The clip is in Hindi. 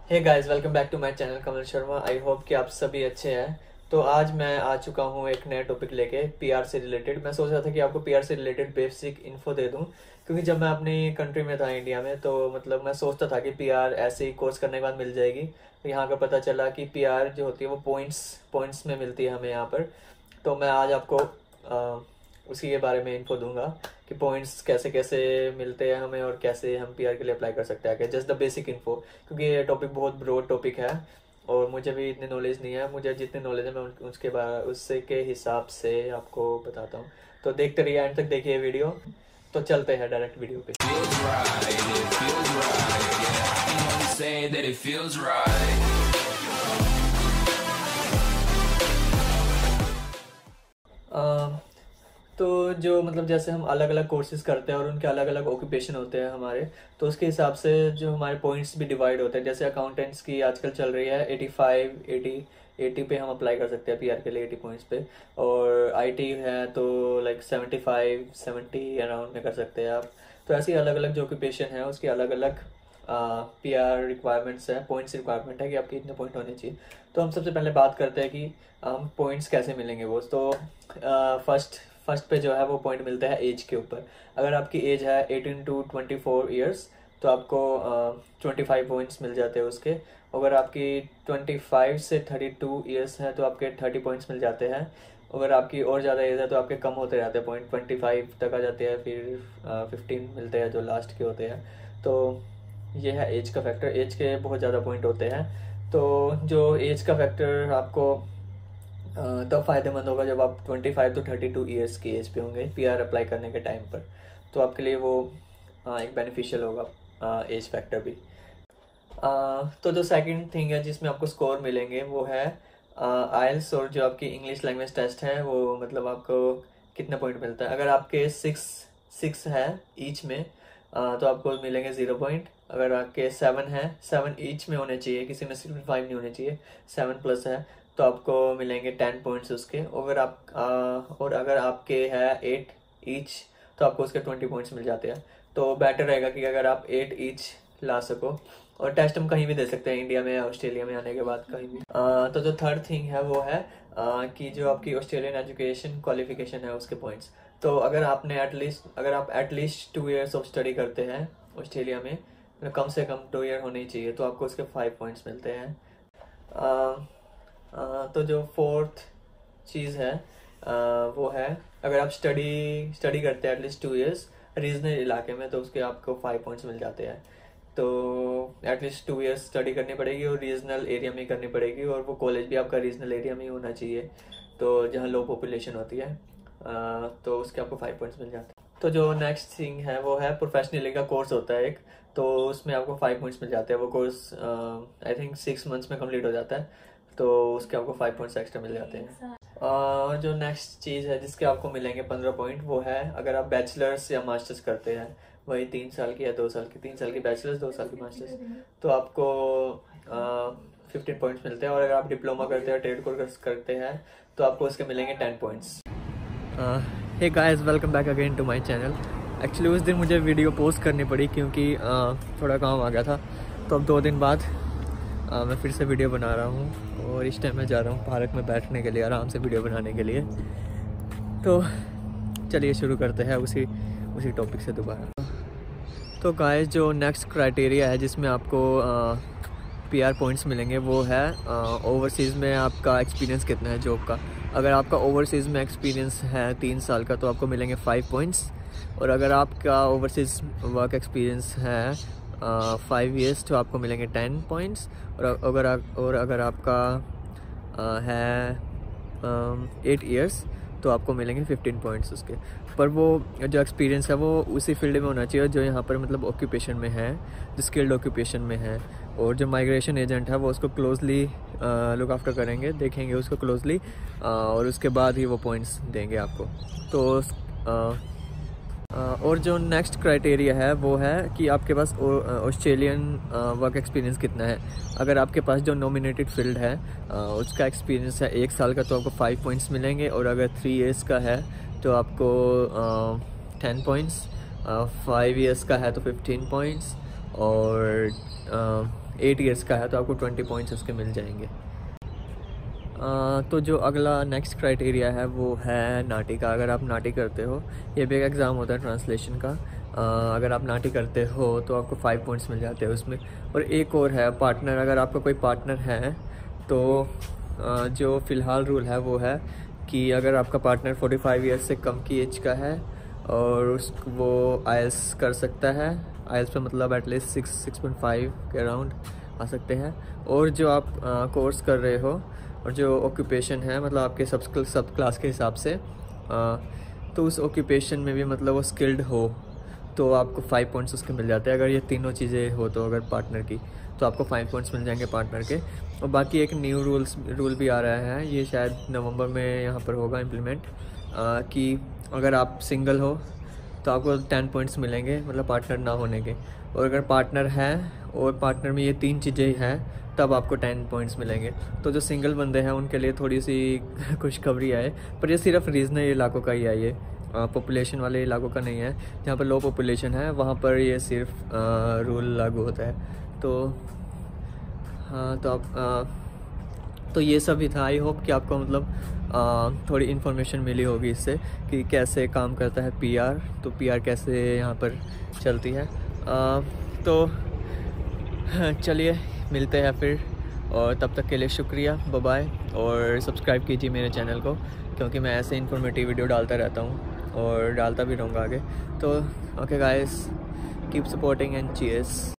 Hey guys, welcome back to my channel Kamal Sharma. I hope कि आप सभी अच्छे हैं। तो आज मैं आ चुका हूँ एक नया टॉपिक लेके पीआर से रिलेटेड। मैं सोच रहा था कि आपको पीआर से रिलेटेड बेसिक इन्फो दे दूँ, क्योंकि जब मैं अपनी कंट्री में था, इंडिया में, तो मतलब मैं सोचता था कि पीआर ऐसे ही कोर्स करने के बाद मिल जाएगी। तो यहाँ का पता चला कि पीआर जो होती है वो पॉइंट्स में मिलती है हमें यहाँ पर। तो मैं आज आपको उसी के बारे में इन्फो दूंगा कि पॉइंट्स कैसे कैसे मिलते हैं हमें और कैसे हम पीआर के लिए अप्लाई कर सकते हैं। जस्ट द बेसिक इन्फो, क्योंकि ये टॉपिक बहुत ब्रॉड टॉपिक है और मुझे भी इतनी नॉलेज नहीं है। मुझे जितनी नॉलेज है मैं उसके बारे उससे के हिसाब से आपको बताता हूँ। तो देखते रहिए, एंड तक देखिए वीडियो। तो चलते हैं डायरेक्ट वीडियो पे। तो जो मतलब जैसे हम अलग अलग कोर्सेज करते हैं और उनके अलग अलग ऑक्यूपेशन होते हैं हमारे, तो उसके हिसाब से जो हमारे पॉइंट्स भी डिवाइड होते हैं। जैसे अकाउंटेंट्स की आजकल चल रही है 80 पे हम अप्लाई कर सकते हैं पीआर के लिए, 80 पॉइंट्स पे। और आईटी है तो लाइक 75-70 अराउंड में कर सकते हैं आप। तो ऐसी अलग अलग जो ऑक्यूपेशन है उसकी अलग अलग पीआर रिक्वायरमेंट्स है, पॉइंट्स रिक्वायरमेंट है कि आपके इतने पॉइंट होने चाहिए। तो हम सबसे पहले बात करते हैं कि हम पॉइंट्स कैसे मिलेंगे वो। तो फर्स्ट पे जो है वो पॉइंट मिलता है एज के ऊपर। अगर आपकी एज है 18 to 24 ईयर्स तो आपको 25 पॉइंट्स मिल जाते हैं उसके। अगर आपकी 25 से 32 ईयर्स है तो आपके 30 पॉइंट्स मिल जाते हैं। अगर आपकी और ज़्यादा एज है तो आपके कम होते रहते हैं पॉइंट, 25 तक आ जाते हैं, फिर 15 मिलते हैं जो लास्ट के होते हैं। तो ये है एज का फैक्टर। एज के बहुत ज़्यादा पॉइंट होते हैं। तो जो एज का फैक्टर आपको तब फ़ायदेमंद होगा जब आप 25 to 32 ईयर्स की एज पे होंगे पीआर अप्लाई करने के टाइम पर। तो आपके लिए वो एक बेनिफिशियल होगा एज फैक्टर भी। तो जो सेकंड थिंग है जिसमें आपको स्कोर मिलेंगे वो है आइल्स, और जो आपकी इंग्लिश लैंग्वेज टेस्ट है वो मतलब आपको कितना पॉइंट मिलता है। अगर आपके 6 है ईच में तो आपको मिलेंगे 0 पॉइंट। अगर आपके 7 है, 7 ईच में होने चाहिए, किसी में सिर्फ 5 नहीं होने चाहिए, 7+ है, तो आपको मिलेंगे 10 पॉइंट्स उसके। और अगर आपके है 8 ईच तो आपको उसके 20 पॉइंट्स मिल जाते हैं। तो बेटर रहेगा कि अगर आप 8 ईच ला सको। और टेस्ट हम कहीं भी दे सकते हैं, इंडिया में या ऑस्ट्रेलिया में आने के बाद कहीं भी। तो जो थर्ड थिंग है वो है कि जो आपकी ऑस्ट्रेलियन एजुकेशन क्वालिफिकेशन है उसके पॉइंट्स। तो अगर आप एटलीस्ट 2 ईयर्स ऑफ स्टडी करते हैं ऑस्ट्रेलिया में, कम से कम 2 ईयर होने चाहिए, तो आपको उसके 5 पॉइंट्स मिलते हैं। तो जो फोर्थ चीज़ है वो है अगर आप स्टडी करते हैं एटलीस्ट 2 ईयर्स रीजनल इलाके में, तो उसके आपको 5 पॉइंट्स मिल जाते हैं। तो एटलीस्ट 2 ईयर्स स्टडी करनी पड़ेगी और रीजनल एरिया में करनी पड़ेगी, और वो कॉलेज भी आपका रीजनल एरिया में ही होना चाहिए, तो जहाँ लो पॉपुलेशन होती है। तो उसके आपको 5 पॉइंट्स मिल जाते हैं। तो जो नेक्स्ट थिंग है वो है प्रोफेशनली का कोर्स होता है एक, तो उसमें आपको 5 पॉइंट्स मिल जाते हैं। वो कोर्स आई थिंक 6 मंथ्स में कंप्लीट हो जाता है, तो उसके आपको 5 पॉइंट्स एक्स्ट्रा मिल जाते हैं। और जो नेक्स्ट चीज़ है जिसके आपको मिलेंगे 15 पॉइंट, वो है अगर आप बैचलर्स या मास्टर्स करते हैं, वही 3 साल की या 2 साल की, 3 साल की बैचलर्स 2 साल की मास्टर्स, तो आपको 15 पॉइंट्स मिलते हैं। और अगर आप डिप्लोमा करते हैं, ट्रेड कोर्स करते हैं, तो आपको उसके मिलेंगे 10 points. Hey guys, welcome back again to my channel. Actually उस दिन मुझे वीडियो पोस्ट करनी पड़ी क्योंकि थोड़ा काम आ गया था, तो अब 2 दिन बाद मैं फिर से वीडियो बना रहा हूँ। और इस टाइम मैं जा रहा हूँ पार्क में बैठने के लिए, आराम से वीडियो बनाने के लिए। तो चलिए शुरू करते हैं उसी टॉपिक से दोबारा। तो गाइस, जो नेक्स्ट क्राइटेरिया है जिसमें आपको पीआर पॉइंट्स मिलेंगे वो है ओवरसीज़ में आपका एक्सपीरियंस कितना है जॉब का। अगर आपका ओवरसीज़ में एक्सपीरियंस है 3 साल का तो आपको मिलेंगे 5 पॉइंट्स। और अगर आपका ओवरसीज़ वर्क एक्सपीरियंस है 5 ईयर्स तो आपको मिलेंगे 10 पॉइंट्स। और अगर आपका है 8 ईयर्स तो आपको मिलेंगे 15 पॉइंट्स उसके। पर वो जो एक्सपीरियंस है वो उसी फील्ड में होना चाहिए जो यहाँ पर मतलब ऑक्यूपेशन में है, जो स्किल्ड ऑक्यूपेशन में है। और जो माइग्रेशन एजेंट है वो उसको क्लोजली लुक आफ्टर करेंगे, देखेंगे उसको क्लोजली, और उसके बाद ही वो पॉइंट्स देंगे आपको। तो और जो नेक्स्ट क्राइटेरिया है वो है कि आपके पास ऑस्ट्रेलियन वर्क एक्सपीरियंस कितना है। अगर आपके पास जो नॉमिनेटेड फील्ड है उसका एक्सपीरियंस है 1 साल का तो आपको 5 पॉइंट्स मिलेंगे। और अगर 3 ईयर्स का है तो आपको 10 पॉइंट्स, 5 ईयर्स का है तो 15 पॉइंट्स, और 8 ईयर्स का है तो आपको 20 पॉइंट्स उसके मिल जाएंगे। तो जो अगला नेक्स्ट क्राइटेरिया है वो है नाटी का। अगर आप नाटी करते हो, ये भी एक एग्ज़ाम होता है ट्रांसलेशन का, अगर आप नाटी करते हो तो आपको 5 पॉइंट्स मिल जाते हैं उसमें। और एक और है पार्टनर। अगर आपका कोई पार्टनर है तो जो फ़िलहाल रूल है वो है कि अगर आपका पार्टनर 45 ईयर्स से कम की एज का है और वो आईएलटीएस कर सकता है, आईएलटीएस पे मतलब एटलीस्ट 6.5 के अराउंड आ सकते हैं, और जो आप कोर्स कर रहे हो और जो ऑक्यूपेशन है मतलब आपके सब क्लास के हिसाब से, तो उस ऑक्यूपेशन में भी मतलब वो स्किल्ड हो तो आपको 5 पॉइंट्स उसके मिल जाते हैं। अगर ये तीनों चीज़ें हो तो अगर पार्टनर की, तो आपको 5 पॉइंट्स मिल जाएंगे पार्टनर के। और बाकी एक न्यू रूल भी आ रहा है, ये शायद नवंबर में यहाँ पर होगा इम्प्लीमेंट, कि अगर आप सिंगल हो तो आपको 10 पॉइंट्स मिलेंगे, मतलब पार्टनर ना होने के। और अगर पार्टनर है और पार्टनर में ये 3 चीज़ें हैं तब आपको 10 पॉइंट्स मिलेंगे। तो जो सिंगल बंदे हैं उनके लिए थोड़ी सी खुशखबरी है, पर ये सिर्फ रीजनल इलाकों का ही है, ये पॉपुलेशन वाले इलाकों का नहीं है। जहाँ पर लो पॉपुलेशन है वहाँ पर ये सिर्फ रूल लागू होता है। तो हाँ, तो आप तो ये सब ही था। आई होप कि आपको मतलब थोड़ी इन्फॉर्मेशन मिली होगी इससे कि कैसे काम करता है पीआर, तो पीआर कैसे यहाँ पर चलती है। तो चलिए मिलते हैं फिर, और तब तक के लिए शुक्रिया, बाय बाय। और सब्सक्राइब कीजिए मेरे चैनल को, क्योंकि मैं ऐसे इन्फॉर्मेटिव वीडियो डालता रहता हूँ और डालता भी रहूँगा आगे। तो okay guys, keep supporting and cheers.